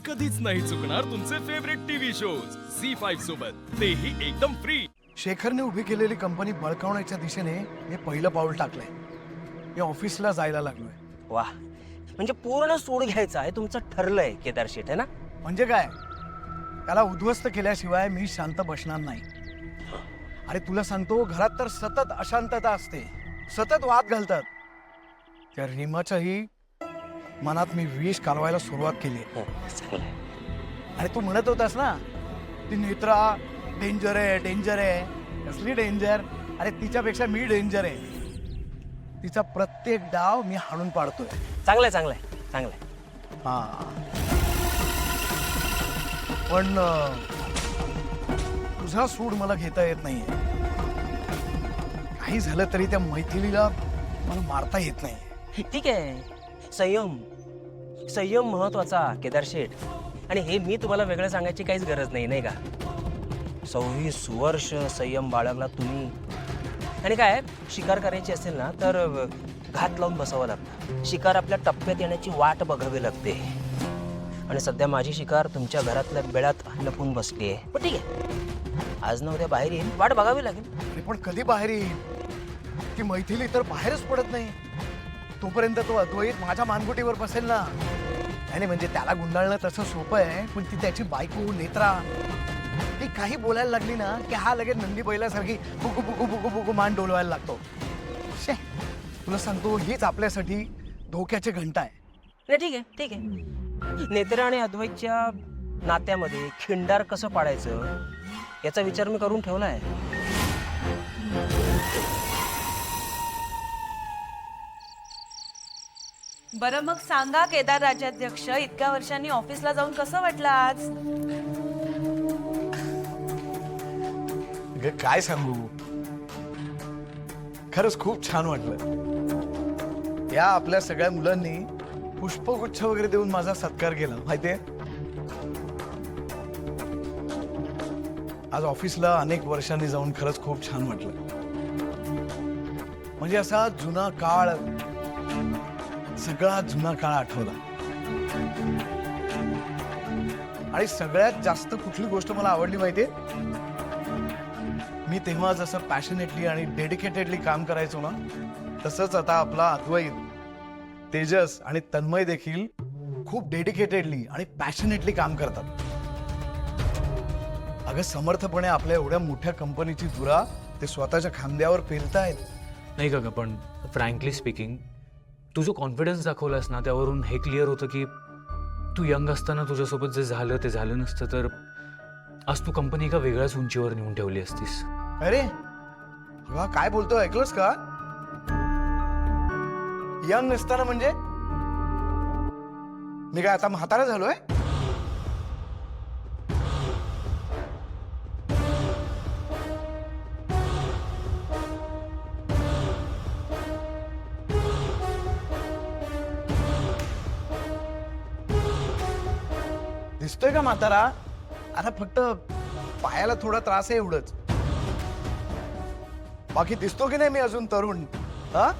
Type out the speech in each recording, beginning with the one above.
कधीच नाही चुकणार तुमचे फेवरेट टीव्ही शोज C5 सोबत, तेही एकदम फ्री. शेखरने उभी केलेली कंपनी बळकावण्याच्या दिशेने मी पहिलं पाऊल टाकलंय. मी ऑफिसला जायला लागलोय. वा, म्हणजे पूर्ण सूड घ्यायचा आहे तुमचं ठरलंय केदार शेठ, है ना? म्हणजे काय, त्याला उद्ध्वस्त केल्याशिवाय मी शांत बसणार नाही. अरे तुला सांगतो, घरात तर सतत अशांतता असते, सतत वाद घालतात. त्या रीमाच्याही मनात मी विष कालवायला सुरुवात केली. चांगलंय. आणि तू म्हणत होतास ना, ती नेत्रा डेंजर आहे, डेंजर आहे. कसली डेंजर? अरे तिच्यापेक्षा मी डेंजर आहे. तिचा प्रत्येक डाव मी हाणून पाडतोय. चांगलंय चांगलंय चांगलंय. हा, पण तुझा सूड मला घेता येत नाहीये. काही झालं तरी त्या मैथिलीला मला मारता येत नाही. ठीक आहे, संयम संयम महत्वाचा केदार शेठ. आणि हे मी तुम्हाला वेगळं सांगायची काहीच गरज नाही, नाही का? 26 वर्ष संयम बाळगला तुम्ही. आणि काय, शिकार करायची असेल ना तर घात लावून बसावं लागतं. शिकार आपल्या टप्प्यात येण्याची वाट बघावी लागते. आणि सध्या माझी शिकार तुमच्या घरातल्या बेळात लपून बसली आहे. पण ठीक आहे, आज ना उद्या बाहेर येईल, वाट बघावी लागेल. अरे पण कधी बाहेर येईल? ती मैथिली तर बाहेरच पडत नाही. तोपर्यंत तो अद्वैत माझ्या मानगुटीवर बसेल ना. आणि म्हणजे त्याला गुंडाळणं तसं सोपं आहे, पण ती त्याची बायको नेत्रा ती काही बोलायला लागली ना की हा लगेच नंदी बैलासारखी बुकू बुकू बुकू बुकू मान डोलवायला लागतो. शे, तुला सांगतो, हीच आपल्यासाठी धोक्याची घंटा आहे. नाही, ठीक आहे ठीक आहे. नेत्रा आणि अद्वैतच्या नात्यामध्ये खिंडार कसं पाडायचं याचा विचार मी करून ठेवला आहे. बरं मग सांगा केदार राज्याध्यक्ष, इतक्या वर्षांनी ऑफिसला जाऊन कसं वाटलं आज? अगं, काय सांगू, खरंच खूप छान वाटलं. या आपल्या सगळ्या मुलांनी पुष्पगुच्छ वगैरे देऊन माझा सत्कार केला, माहितीये. आज ऑफिसला अनेक वर्षांनी जाऊन खरंच खूप छान वाटलं. म्हणजे असा जुना काळ, सगळा जुना काळ आठवला. आणि सगळ्यात जास्त कुठली गोष्ट मला आवडली माहितीये, मी तेव्हा जसं पॅशनेटली आणि डेडिकेटेडली काम करायचो ना, तसंच आता आपला अद्वैत, तेजस आणि तन्मय देखील खूप डेडिकेटेडली आणि पॅशनेटली काम करतात. अगं, समर्थपणे आपल्या एवढ्या मोठ्या कंपनीची धुरा ते स्वतःच्या खांद्यावर पेलतायत. नाही का, पण फ्रँकली स्पीकिंग, तू जो कॉन्फिडन्स दाखवलास ना, त्यावरून हे क्लिअर होतं की तू यंग असताना तुझ्यासोबत जे झालं ते झालं नसतं तर आज तू कंपनी एका वेगळ्याच उंचीवर नेऊन ठेवली असतीस. अरे वा, काय बोलतो, ऐकलंस का? यंग नसताना म्हणजे मी काय आता म्हातारा झालोय? दिसतोय का म्हातारा? आता फक्त पायाला थोडा त्रास आहे, एवढंच. बाकी दिसतो की नाही मी अजून तरुण? हा,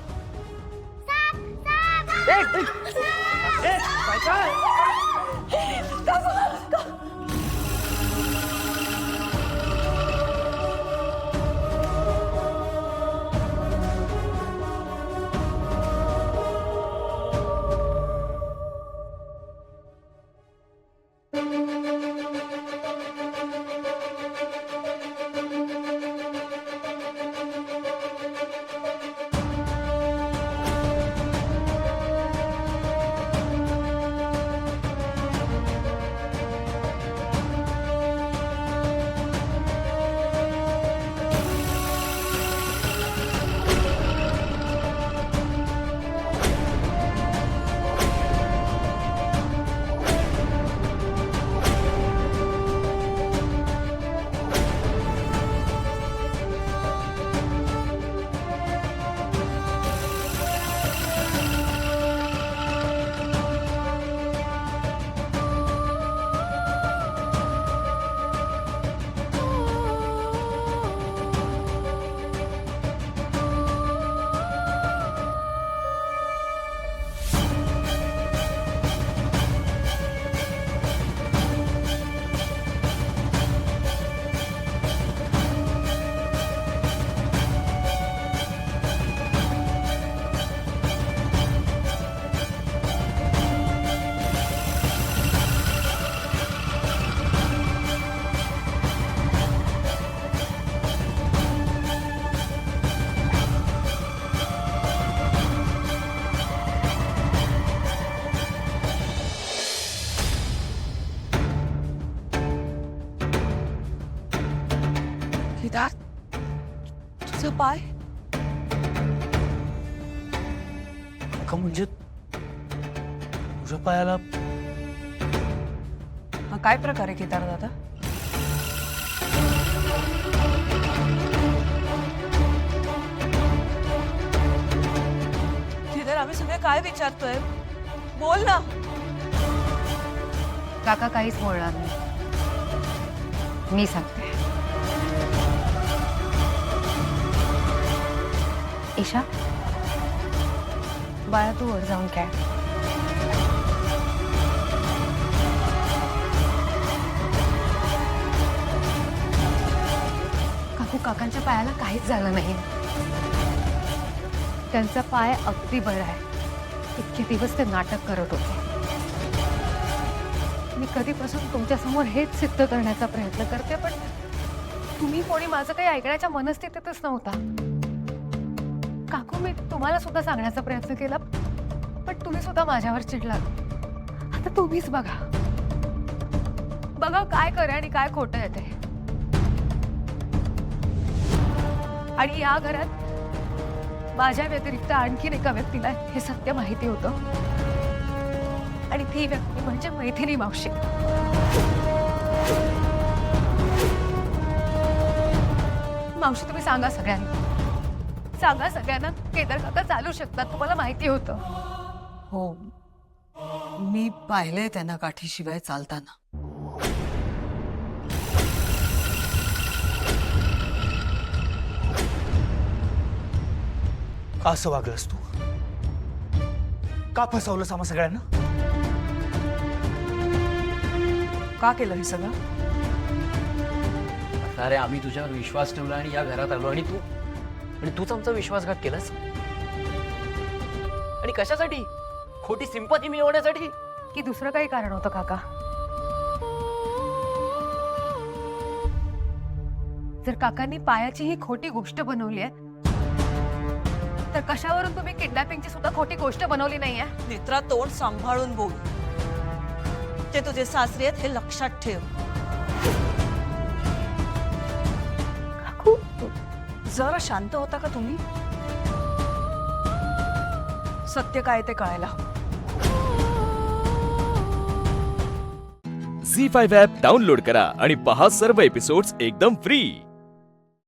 केदार तुझं पाय का म्हणजे तुझ्या पायाला हा काय प्रकार आहे केदार दादा? केदार आम्ही सगळे काय विचारतोय? बोल ना. काका काहीच बोलणार नाही. मी सांगते. ईशा, बाळा तू वर जाऊन काय. काकू, काकांच्या पायाला काहीच झालं नाही. त्यांचा पाय अगदी बरा आहे. इतके दिवस ते नाटक करत होते. मी कधीपासून तुमच्या समोर हेच सिद्ध करण्याचा प्रयत्न करते, पण तुम्ही कोणी माझं काही ऐकण्याच्या मनस्थितीतच नव्हता. काकू, मी तुम्हाला सुद्धा सांगण्याचा प्रयत्न केला, पण तुम्ही सुद्धा माझ्यावर चिडलात. आता तुम्हीच बघा बघा काय खरं आणि काय खोटं आहे ते. आणि या घरात माझ्या व्यतिरिक्त आणखीन एका व्यक्तीला हे सत्य माहिती होतं, आणि ती व्यक्ती म्हणजे मैथिली मावशी. मावशी, तुम्ही सांगा सगळ्यांना केदार काका चालू शकतात. तुम्हाला माहिती होतं. हो, मी पाहिलंय त्यांना काठीशिवाय चालताना. का असं वागलंस तू? का फसवलंस आम्हा सगळ्यांना? का केलं हे सगळं? अरे आम्ही तुझ्यावर विश्वास ठेवला आणि या घरात आलो, आणि तूच आमचा विश्वासघात केलास. आणि कशासाठी? खोटी सिंपती मिळवण्यासाठी? की दुसरं काही कारण होतं काका? जर काकांनी पायाची ही खोटी गोष्ट बनवली आहे, तर कशावरून तुम्ही किडनॅपिंगची सुद्धा खोटी गोष्ट बनवली नाहीये? नेत्रा, तोंड सांभाळून बोल. ते तुझे सासरे आहेत हे लक्षात ठेव. काकू, जरा शांत होता का तुम्ही? सत्य काय ते कळायला हवं. झी 5 ॲप डाउनलोड करा आणि पहा सर्व एपिसोड्स एकदम फ्री.